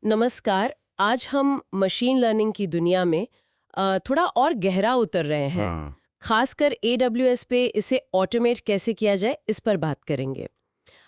नमस्कार। आज हम मशीन लर्निंग की दुनिया में थोड़ा और गहरा उतर रहे हैं। हाँ। खासकर AWS पे इसे ऑटोमेट कैसे किया जाए इस पर बात करेंगे।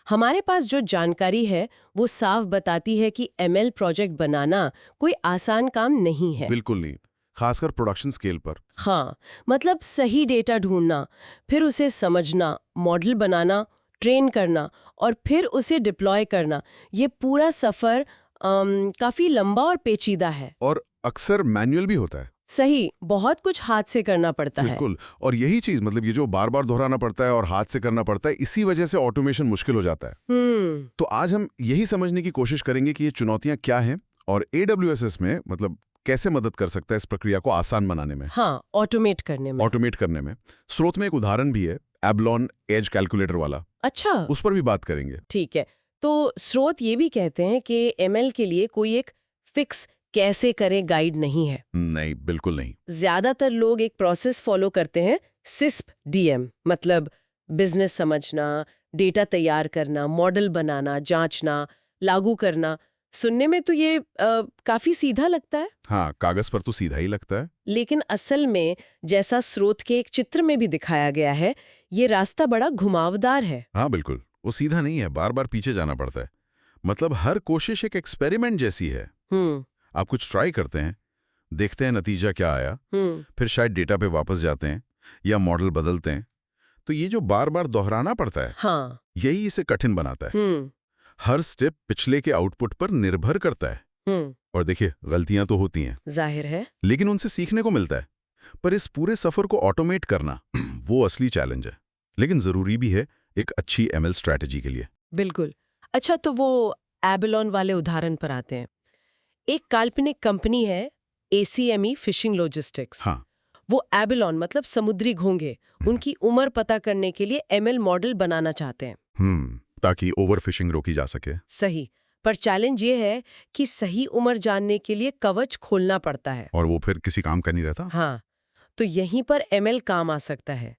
हमारे पास जो जानकारी है वो साफ बताती है कि ML प्रोजेक्ट बनाना कोई आसान काम नहीं है। बिल्कुल नहीं, खासकर प्रोडक्शन स्केल पर। हाँ, मतलब सही डेटा ढूंढना, फिर उसे समझना, मॉडल बनाना, ट्रेन करना और फिर उसे डिप्लॉय करना, ये पूरा सफर काफी लंबा और पेचीदा है। और अक्सर मैनुअल भी होता है। सही, बहुत कुछ हाथ से करना पड़ता है। बिल्कुल। और यही चीज मतलब ये जो बार बार दोहराना पड़ता है और हाथ से करना पड़ता है, इसी वजह से ऑटोमेशन मुश्किल हो जाता है। तो आज हम यही समझने की कोशिश करेंगे कि ये चुनौतियां क्या हैं और AWS इसमें मतलब कैसे मदद कर सकता है इस प्रक्रिया को आसान बनाने में, हाँ, ऑटोमेट करने में। ऑटोमेट करने में। स्रोत में एक उदाहरण भी है, एबलॉन एज कैलकुलेटर वाला। अच्छा, उस पर भी बात करेंगे। ठीक है। तो स्रोत ये भी कहते हैं कि ML के लिए कोई एक फिक्स कैसे करें गाइड नहीं है। नहीं, बिल्कुल नहीं। ज्यादातर लोग एक प्रोसेस फॉलो करते हैं, सिस्प DM, मतलब बिजनेस समझना, डेटा तैयार करना, मॉडल बनाना, जांचना, लागू करना। सुनने में तो ये काफी सीधा लगता है, हाँ, कागज पर तो सीधा ही लगता है। लेकिन असल में जैसा स्रोत के एक चित्र में भी दिखाया गया है, ये रास्ता बड़ा घुमावदार है। हाँ बिल्कुल, वो सीधा नहीं है, बार बार पीछे जाना पड़ता है। मतलब हर कोशिश एक एक्सपेरिमेंट जैसी है। हम्म आप कुछ ट्राई करते हैं, देखते हैं नतीजा क्या आया, हम्म फिर शायद डेटा पे वापस जाते हैं या मॉडल बदलते हैं। तो ये जो बार बार दोहराना पड़ता है, हाँ। यही इसे कठिन बनाता है। हम्म हर स्टेप पिछले के आउटपुट पर निर्भर करता है। हम्म और देखिए, गलतियां तो होती हैं, जाहिर है। लेकिन उनसे सीखने को मिलता है। पर इस पूरे सफर को ऑटोमेट करना वो असली चैलेंज है, लेकिन जरूरी भी है एक अच्छी ML स्ट्रैटेजी के लिए। बिल्कुल। अच्छा, तो वो एबेलॉन वाले उदाहरण पर आते हैं। एक काल्पनिक कंपनी है, ACME फिशिंग लॉजिस्टिक्स। हाँ। वो एबेलॉन मतलब समुद्री घोंघे, उनकी उम्र पता करने के लिए ML मॉडल बनाना चाहते हैं। ताकि ओवरफिशिंग रोकी जा सके। सही। पर चैलेंज ये है कि सही उम्र जानने के लिए कवच खोलना पड़ता है। और वो फिर किसी काम का नहीं रहता। हाँ, तो यहीं पर ML काम आ सकता है।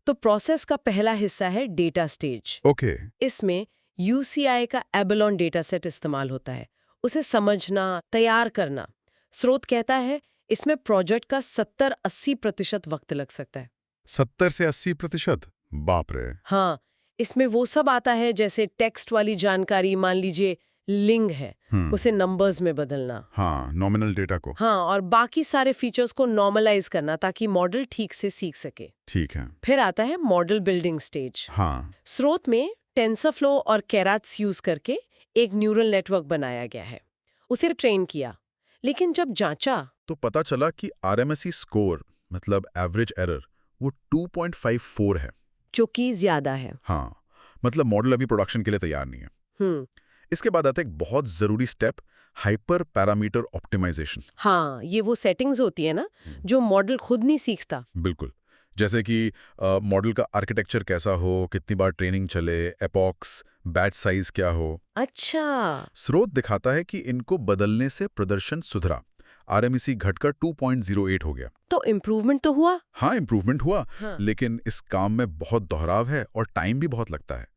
तो प्रोसेस का पहला हिस्सा है डेटा स्टेज। ओके। इसमें UCI का एबेलॉन डेटा सेट इस्तेमाल होता है, उसे समझना, तैयार करना। स्रोत कहता है इसमें प्रोजेक्ट का 70-80% वक्त लग सकता है। 70 से 80%? बाप रे। हाँ, इसमें वो सब आता है जैसे टेक्स्ट वाली जानकारी, मान लीजिए लिंग है, उसे नंबर्स में बदलना। हाँ, नॉमिनल डेटा को। हाँ, और बाकी सारे फीचर्स को नॉर्मलाइज करना ताकि मॉडल ठीक से सीख सके। ठीक है। फिर आता है मॉडल बिल्डिंग स्टेज। हाँ। स्रोत में टेंसरफ्लो और केराट्स यूज करके एक न्यूरल नेटवर्क बनाया गया है, उसे ट्रेन किया। लेकिन जब जांचा तो पता चला कि RMSE स्कोर मतलब एवरेज एरर वो 2.54 है। जो कि ज्यादा है। हाँ, मतलब मॉडल अभी प्रोडक्शन के लिए तैयार नहीं है। हम्म इसके बाद आता है एक बहुत जरूरी स्टेप, हाइपर पैरामीटर ऑप्टिमाइजेशन। हाँ, ये वो सेटिंग्स होती है ना जो मॉडल खुद नहीं सीखता। बिल्कुल। जैसे कि मॉडल का आर्किटेक्चर कैसा हो, कितनी बार ट्रेनिंग चले, एपॉक्स, बैच साइज क्या हो। अच्छा। स्रोत दिखाता है कि इनको बदलने से प्रदर्शन सुधरा, RMSE घटकर 2.08 हो गया। तो इम्प्रूवमेंट तो हुआ। हाँ, इम्प्रूवमेंट हुआ। हाँ। लेकिन इस काम में बहुत दोहराव है और टाइम भी बहुत लगता है।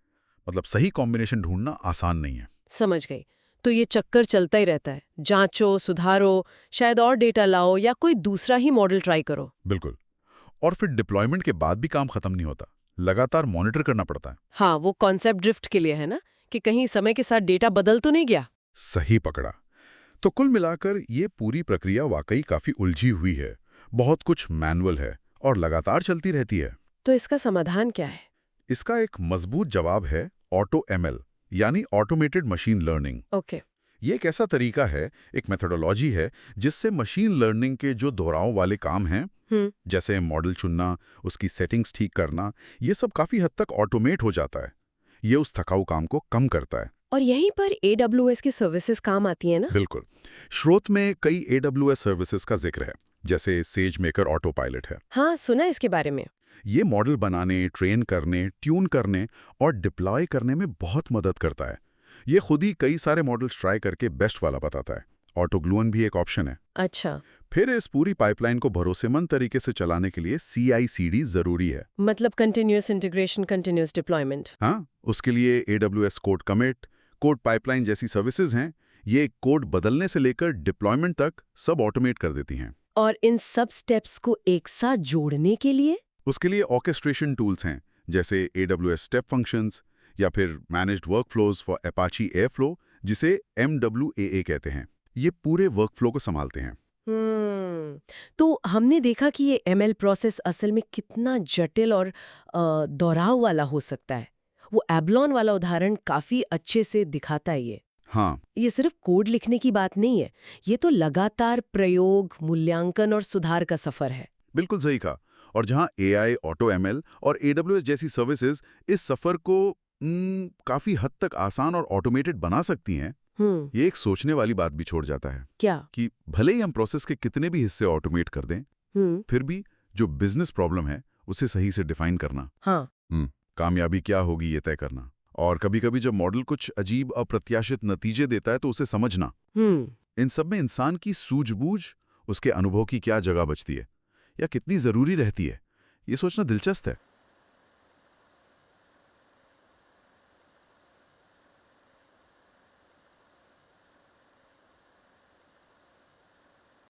मतलब सही कॉम्बिनेशन ढूंढना आसान नहीं है। समझ गई। तो ये चक्कर चलता ही रहता है, जांचो, सुधारो, शायद और डेटा लाओ या कोई दूसरा ही मॉडल ट्राई करो। बिल्कुल। और फिर डिप्लॉयमेंट के बाद भी काम खत्म नहीं होता, लगातार मॉनिटर करना पड़ता है। हाँ, वो कॉन्सेप्ट ड्रिफ्ट के लिए है ना, कि कहीं समय के साथ डेटा बदल तो नहीं गया। सही पकड़ा। तो कुल मिलाकर ये पूरी प्रक्रिया वाकई काफी उलझी हुई है, बहुत कुछ मैनुअल है और लगातार चलती रहती है। तो इसका समाधान क्या है? इसका एक मजबूत जवाब है ऑटो ML, यानी ऑटोमेटेड मशीन लर्निंग। ओके। ये एक ऐसा तरीका है, एक मेथोडोलॉजी है, जिससे मशीन लर्निंग के जो दोहराव वाले काम हैं, जैसे मॉडल चुनना, उसकी सेटिंग्स ठीक करना, ये सब काफी हद तक ऑटोमेट हो जाता है। ये उस थकाऊ काम को कम करता है। और यहीं पर AWS की सर्विसेज काम आती है ना? बिल्कुल। स्रोत में कई AWS सर्विसेज का जिक्र है, जैसे सेजमेकर ऑटो पायलट है। हाँ, सुना है इसके बारे में। ये मॉडल बनाने, ट्रेन करने, ट्यून करने और डिप्लॉय करने में बहुत मदद करता है। ये खुद ही कई सारे मॉडल्स ट्राई करके बेस्ट वाला बताता है। ऑटोग्लूअन भी एक ऑप्शन है। अच्छा, फिर इस पूरी पाइपलाइन को भरोसेमंद तरीके से चलाने के लिए CI/CD जरूरी है। मतलब कंटिन्यूअस इंटीग्रेशन, कंटिन्यूअस डिप्लॉयमेंट। हाँ, उसके लिए AWS code commit, code pipeline जैसी सर्विसेज हैं। ये कोड बदलने से लेकर डिप्लॉयमेंट तक सब ऑटोमेट कर देती हैं। और इन सब स्टेप्स को एक साथ जोड़ने के लिए उसके लिए ऑर्केस्ट्रेशन टूल्स हैं, जैसे AWS स्टेप फंक्शंस या फिर managed workflows for Apache airflow, जिसे MWAA कहते हैं। ये पूरे वर्कफ्लो को संभालते हैं। तो हमने देखा कि ये ML प्रोसेस असल में कितना जटिल और दोहराव वाला हो सकता है। वो एबलॉन वाला उदाहरण काफी अच्छे से दिखाता है ये। हाँ, ये सिर्फ कोड लिखने की बात नहीं है, ये तो लगातार प्रयोग, मूल्यांकन और सुधार का सफर है। बिल्कुल सही कहा। और जहाँ AI, ऑटो ML और AWS जैसी सर्विसेज इस सफर को काफी हद तक आसान और ऑटोमेटेड बना सकती हैं, ये एक सोचने वाली बात भी छोड़ जाता है। क्या? कि भले ही हम प्रोसेस के कितने भी हिस्से ऑटोमेट कर दें, फिर भी जो बिजनेस प्रॉब्लम है उसे सही से डिफाइन करना, हाँ। कामयाबी क्या होगी ये तय करना, और कभी-कभी जब मॉडल कुछ अजीब अप्रत्याशित नतीजे देता है तो उसे समझना, इन सब में इंसान की सूझबूझ, उसके अनुभव की क्या जगह बचती है या कितनी जरूरी रहती है, ये सोचना दिलचस्प है।